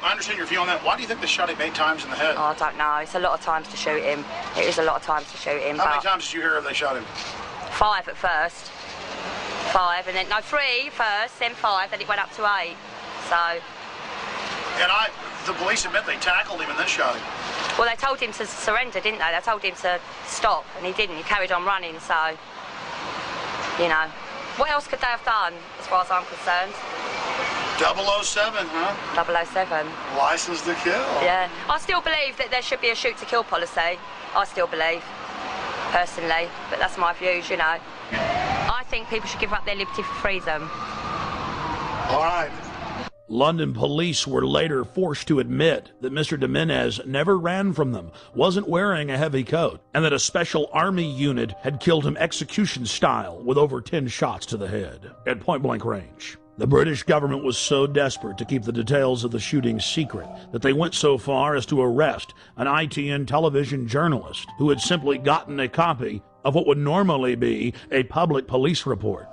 I understand your view on that. Why do you think they shot him 8 times in the head? Oh, I don't know. It's a lot of times to shoot him. It is a lot of times to shoot him. How many times did you hear they shot him? 5 at first. 5, and then, no, 3 first, then 5, then it went up to 8. So. And the police admit they tackled him and then shot him. Well, they told him to surrender, didn't they? They told him to stop, and he didn't. He carried on running, so, you know. What else could they have done, as far as I'm concerned? 007, huh? 007. License to kill. Yeah. I still believe that there should be a shoot-to-kill policy. I still believe, personally. But that's my views, you know. I think people should give up their liberty for freedom. All right. London police were later forced to admit that Mr. Jimenez never ran from them, wasn't wearing a heavy coat, and that a special army unit had killed him execution style with over 10 shots to the head at point-blank range. The British government was so desperate to keep the details of the shooting secret that they went so far as to arrest an ITN television journalist who had simply gotten a copy of what would normally be a public police report.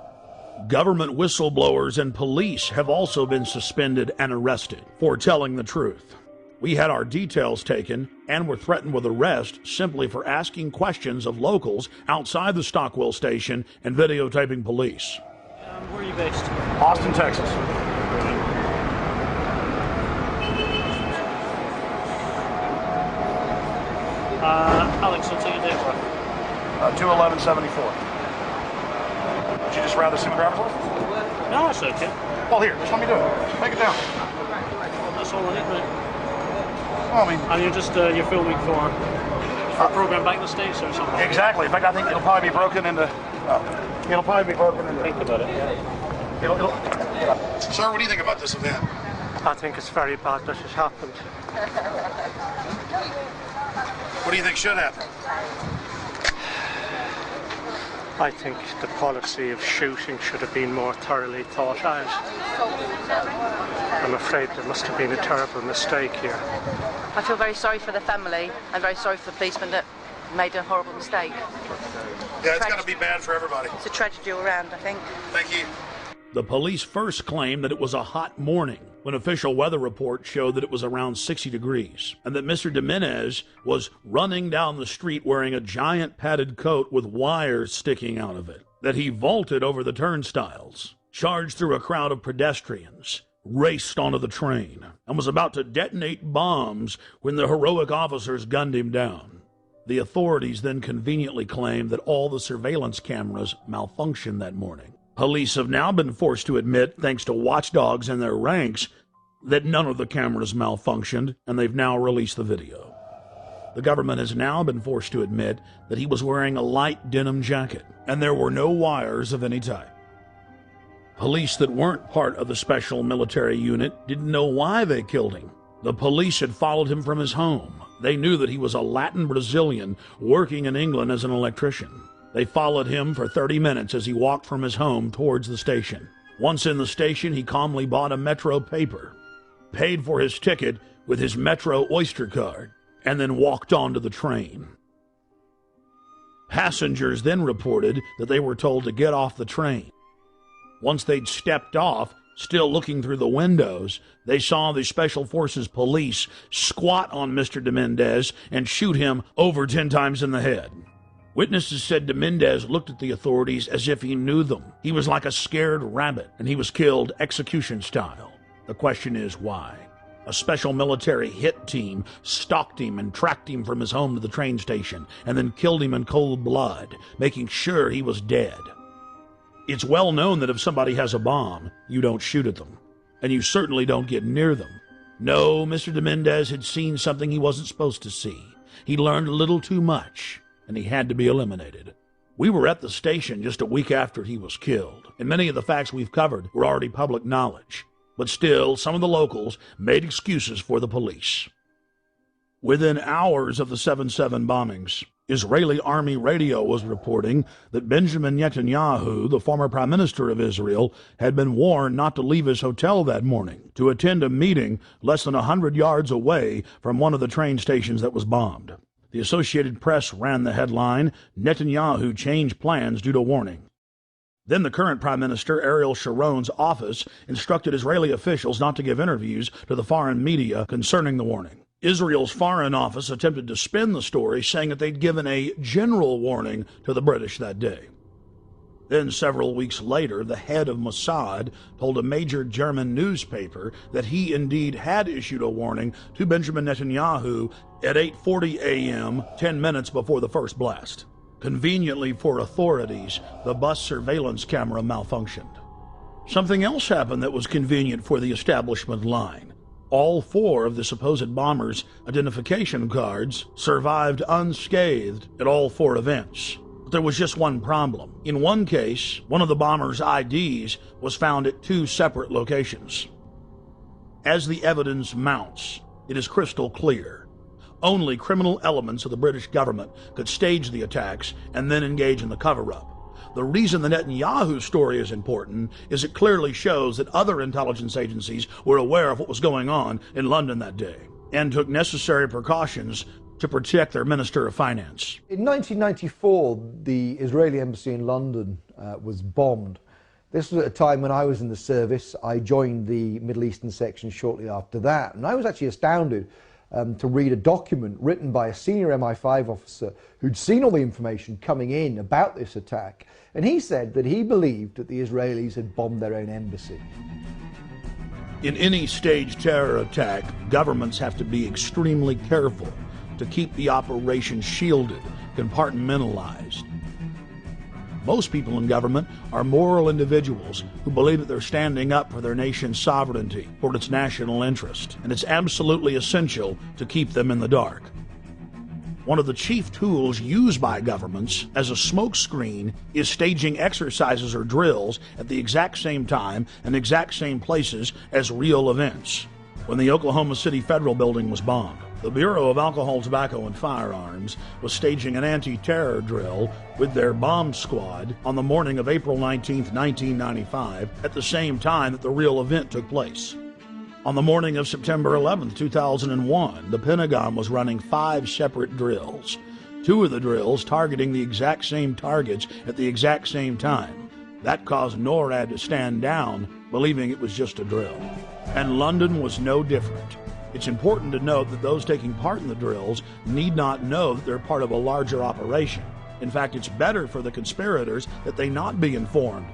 Government whistleblowers and police have also been suspended and arrested for telling the truth. We had our details taken and were threatened with arrest simply for asking questions of locals outside the Stockwell station and videotaping police. Where are you based? Austin, Texas. Alex, I'll take your date for 2/11/74. Would you just rather see my driver's license? No, it's okay. Well, here, just let me do it. Take it down. That's all I need, mate. Well, I mean... And you're just, you're filming for a program back in the States or something? Exactly. In fact, I think it'll probably be broken into... Think about it, yeah. Sir, what do you think about this event? I think it's very bad that it happened. What do you think should happen? I think the policy of shooting should have been more thoroughly thought out. I'm afraid there must have been a terrible mistake here. I feel very sorry for the family and very sorry for the policeman that made a horrible mistake. Yeah, it's going to be bad for everybody. It's a tragedy all around, I think. Thank you. The police first claimed that it was a hot morning when official weather reports showed that it was around 60 degrees and that Mr. Jimenez was running down the street wearing a giant padded coat with wires sticking out of it, that he vaulted over the turnstiles, charged through a crowd of pedestrians, raced onto the train, and was about to detonate bombs when the heroic officers gunned him down. The authorities then conveniently claimed that all the surveillance cameras malfunctioned that morning. Police have now been forced to admit, thanks to watchdogs in their ranks, that none of the cameras malfunctioned, and they've now released the video. The government has now been forced to admit that he was wearing a light denim jacket, and there were no wires of any type. Police that weren't part of the special military unit didn't know why they killed him. The police had followed him from his home. They knew that he was a Latin Brazilian working in England as an electrician. They followed him for 30 minutes as he walked from his home towards the station. Once in the station, he calmly bought a Metro paper, paid for his ticket with his Metro Oyster card, and then walked onto the train. Passengers then reported that they were told to get off the train. Once they'd stepped off, still looking through the windows, they saw the Special Forces police squat on Mr. Jimenez and shoot him over 10 times in the head. Witnesses said Jimenez looked at the authorities as if he knew them. He was like a scared rabbit, and he was killed execution style. The question is why? A special military hit team stalked him and tracked him from his home to the train station, and then killed him in cold blood, making sure he was dead. It's well known that if somebody has a bomb, you don't shoot at them, and you certainly don't get near them. No, Mr. Jimenez had seen something he wasn't supposed to see. He learned a little too much, and he had to be eliminated. We were at the station just a week after he was killed, and many of the facts we've covered were already public knowledge. But still, some of the locals made excuses for the police. Within hours of the 7/7 bombings, Israeli army radio was reporting that Benjamin Netanyahu, the former prime minister of Israel, had been warned not to leave his hotel that morning to attend a meeting less than 100 yards away from one of the train stations that was bombed. The Associated Press ran the headline, "Netanyahu changed plans due to warning." Then the current Prime Minister, Ariel Sharon's office, instructed Israeli officials not to give interviews to the foreign media concerning the warning. Israel's Foreign Office attempted to spin the story, saying that they'd given a general warning to the British that day. Then, several weeks later, the head of Mossad told a major German newspaper that he indeed had issued a warning to Benjamin Netanyahu at 8:40 a.m., 10 minutes before the first blast. Conveniently for authorities, the bus surveillance camera malfunctioned. Something else happened that was convenient for the establishment line. All 4 of the supposed bombers' identification cards survived unscathed at all 4 events. But there was just one problem. In one case, one of the bombers' IDs was found at 2 separate locations. As the evidence mounts, it is crystal clear. Only criminal elements of the British government could stage the attacks and then engage in the cover-up. The reason the Netanyahu story is important is it clearly shows that other intelligence agencies were aware of what was going on in London that day and took necessary precautions to protect their Minister of Finance. In 1994, the Israeli embassy in London was bombed. This was at a time when I was in the service. I joined the Middle Eastern section shortly after that, and I was actually astounded to read a document written by a senior MI5 officer who'd seen all the information coming in about this attack, and he said that he believed that the Israelis had bombed their own embassy. In any staged terror attack, governments have to be extremely careful to keep the operation shielded, compartmentalized. Most people in government are moral individuals who believe that they're standing up for their nation's sovereignty, for its national interest, and it's absolutely essential to keep them in the dark. One of the chief tools used by governments as a smokescreen is staging exercises or drills at the exact same time and exact same places as real events. When the Oklahoma City Federal Building was bombed, the Bureau of Alcohol, Tobacco, and Firearms was staging an anti-terror drill with their bomb squad on the morning of April 19, 1995, at the same time that the real event took place. On the morning of September 11, 2001, the Pentagon was running 5 separate drills, 2 of the drills targeting the exact same targets at the exact same time. That caused NORAD to stand down, believing it was just a drill. And London was no different. It's important to note that those taking part in the drills need not know that they're part of a larger operation. In fact, it's better for the conspirators that they not be informed.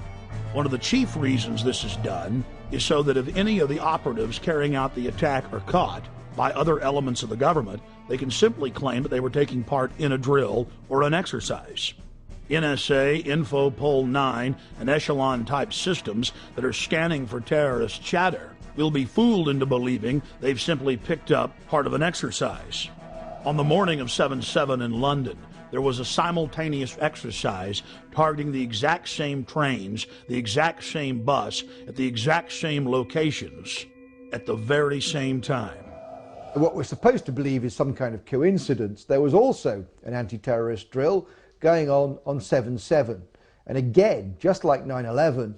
One of the chief reasons this is done is so that if any of the operatives carrying out the attack are caught by other elements of the government, they can simply claim that they were taking part in a drill or an exercise. NSA, Infopol 9, and Echelon-type systems that are scanning for terrorist chatter will be fooled into believing they've simply picked up part of an exercise. On the morning of 7/7 in London, there was a simultaneous exercise targeting the exact same trains, the exact same bus, at the exact same locations, at the very same time. What we're supposed to believe is some kind of coincidence. There was also an anti-terrorist drill going on 7/7. And again, just like 9/11,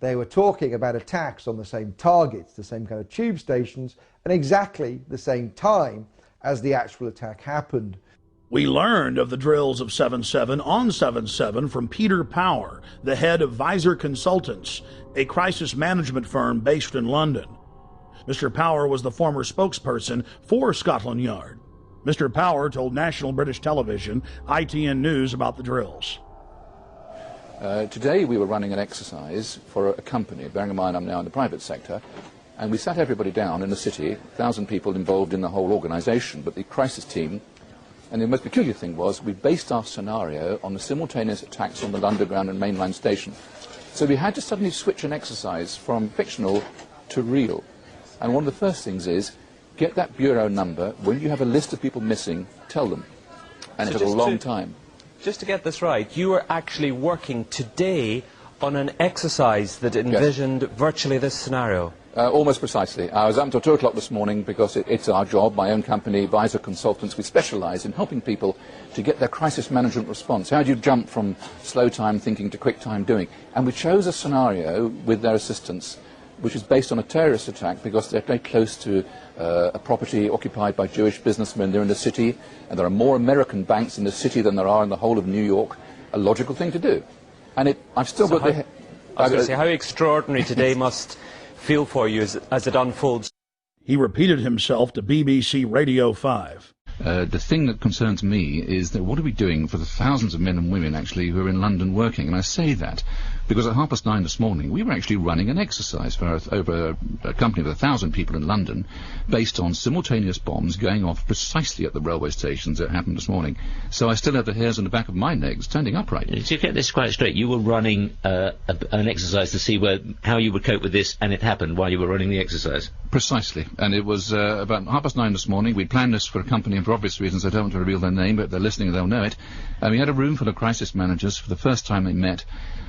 they were talking about attacks on the same targets, the same kind of tube stations, and exactly the same time as the actual attack happened. We learned of the drills of 7/7 on 7/7 from Peter Power, the head of Visor Consultants, a crisis management firm based in London. Mr. Power was the former spokesperson for Scotland Yard. Mr. Power told National British Television, ITN News, about the drills. Today we were running an exercise for a company, bearing in mind I'm now in the private sector, and we sat everybody down in the city, 1,000 people involved in the whole organisation, but the crisis team, and the most peculiar thing was we based our scenario on the simultaneous attacks on the Underground and mainline station. So we had to suddenly switch an exercise from fictional to real. And one of the first things is, get that bureau number. When you have a list of people missing, tell them. And it took a long time. Just to get this right, you were actually working today on an exercise that envisioned virtually this scenario. Almost precisely. I was up until 2 o'clock this morning because it's our job, my own company, Visor Consultants. We specialise in helping people to get their crisis management response. How do you jump from slow time thinking to quick time doing? And we chose a scenario with their assistance which is based on a terrorist attack because they're very close to a property occupied by Jewish businessmen. They're in the city, and there are more American banks in the city than there are in the whole of New York. A logical thing to do. And I've still got the... I was going to say, how extraordinary today must feel for you as it unfolds. He repeated himself to BBC Radio 5. The thing that concerns me is that what are we doing for the thousands of men and women actually who are in London working? And I say that because at 9:30 this morning we were actually running an exercise for over a company of 1,000 people in London based on simultaneous bombs going off precisely at the railway stations that happened this morning. So I still have the hairs on the back of my legs standing upright. To get this quite straight, you were running an exercise to see how you would cope with this, and it happened while you were running the exercise? Precisely. And it was about 9:30 this morning. We'd planned this for a company, and for obvious reasons I don't want to reveal their name, but if they're listening they'll know it. And we had a room full of crisis managers for the first time they met.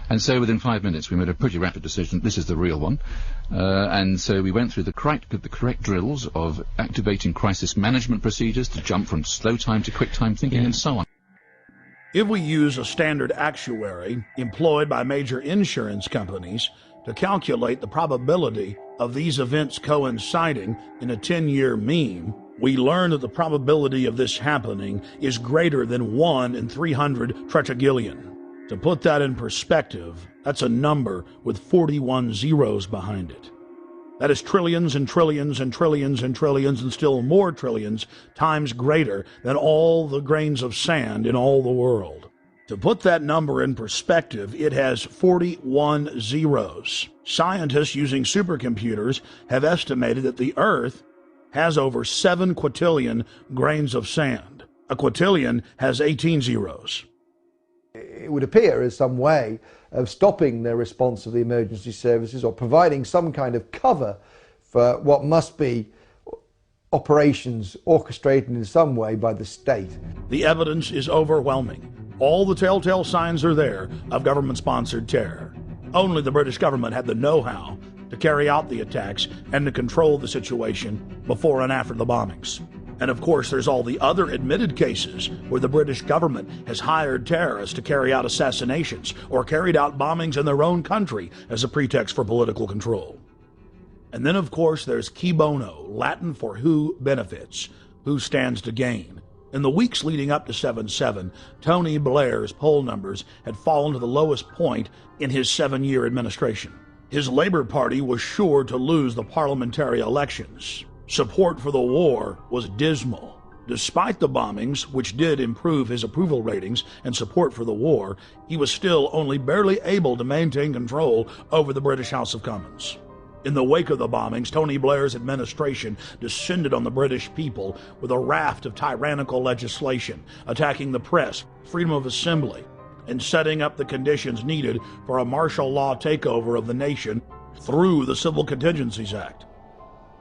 And so within 5 minutes we made a pretty rapid decision. This is the real one. And so we went through the correct drills of activating crisis management procedures to jump from slow time to quick time thinking and so on. If we use a standard actuary employed by major insurance companies to calculate the probability of these events coinciding in a 10-year mean, we learn that the probability of this happening is greater than 1 in 300 tetragillion. To put that in perspective, that's a number with 41 zeros behind it. That is trillions and trillions and trillions and trillions and still more trillions times greater than all the grains of sand in all the world. To put that number in perspective, it has 41 zeros. Scientists using supercomputers have estimated that the Earth has over 7 quintillion grains of sand. A quintillion has 18 zeros. It would appear as some way of stopping the response of the emergency services or providing some kind of cover for what must be operations orchestrated in some way by the state. The evidence is overwhelming. All the telltale signs are there of government-sponsored terror. Only the British government had the know-how to carry out the attacks and to control the situation before and after the bombings. And of course, there's all the other admitted cases where the British government has hired terrorists to carry out assassinations or carried out bombings in their own country as a pretext for political control. And then, of course, there's qui bono, Latin for who benefits, who stands to gain. In the weeks leading up to 7/7, Tony Blair's poll numbers had fallen to the lowest point in his 7-year administration. His Labour Party was sure to lose the parliamentary elections. Support for the war was dismal. Despite the bombings, which did improve his approval ratings and support for the war, he was still only barely able to maintain control over the British House of Commons. In the wake of the bombings, Tony Blair's administration descended on the British people with a raft of tyrannical legislation, attacking the press, freedom of assembly, and setting up the conditions needed for a martial law takeover of the nation through the Civil Contingencies Act.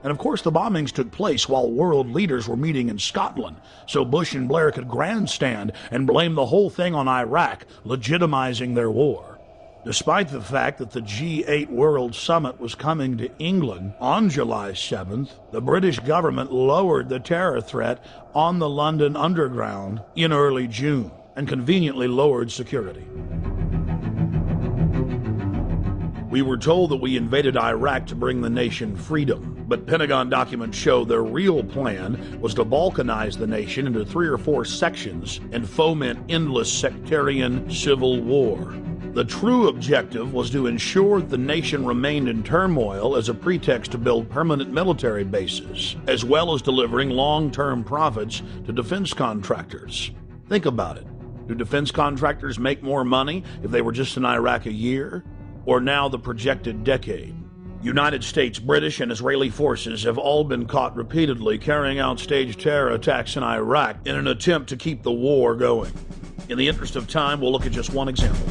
And of course, the bombings took place while world leaders were meeting in Scotland, so Bush and Blair could grandstand and blame the whole thing on Iraq, legitimizing their war. Despite the fact that the G8 World Summit was coming to England on July 7th, the British government lowered the terror threat on the London Underground in early June and conveniently lowered security. We were told that we invaded Iraq to bring the nation freedom, but Pentagon documents show their real plan was to balkanize the nation into 3 or 4 sections and foment endless sectarian civil war. The true objective was to ensure that the nation remained in turmoil as a pretext to build permanent military bases, as well as delivering long-term profits to defense contractors. Think about it. Do defense contractors make more money if they were just in Iraq a year? Or now the projected decade? United States, British, and Israeli forces have all been caught repeatedly carrying out staged terror attacks in Iraq in an attempt to keep the war going. In the interest of time, we'll look at just one example.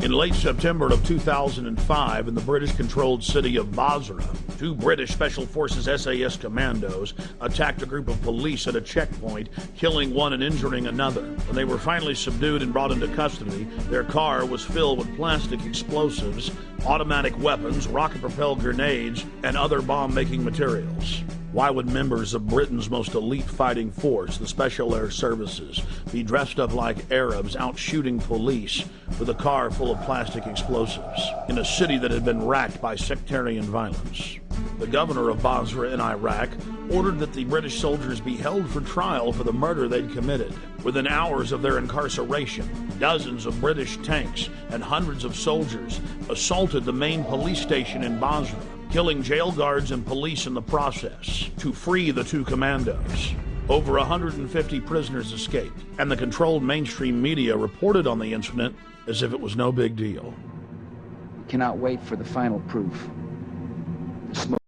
In late September of 2005, in the British-controlled city of Basra, 2 British Special Forces SAS commandos attacked a group of police at a checkpoint, killing one and injuring another. When they were finally subdued and brought into custody, their car was filled with plastic explosives, automatic weapons, rocket-propelled grenades, and other bomb-making materials. Why would members of Britain's most elite fighting force, the Special Air Services, be dressed up like Arabs out shooting police with a car full of plastic explosives in a city that had been racked by sectarian violence? The governor of Basra in Iraq ordered that the British soldiers be held for trial for the murder they'd committed. Within hours of their incarceration, dozens of British tanks and hundreds of soldiers assaulted the main police station in Basra, killing jail guards and police in the process to free the two commandos. Over 150 prisoners escaped, and the controlled mainstream media reported on the incident as if it was no big deal. We cannot wait for the final proof. The smoke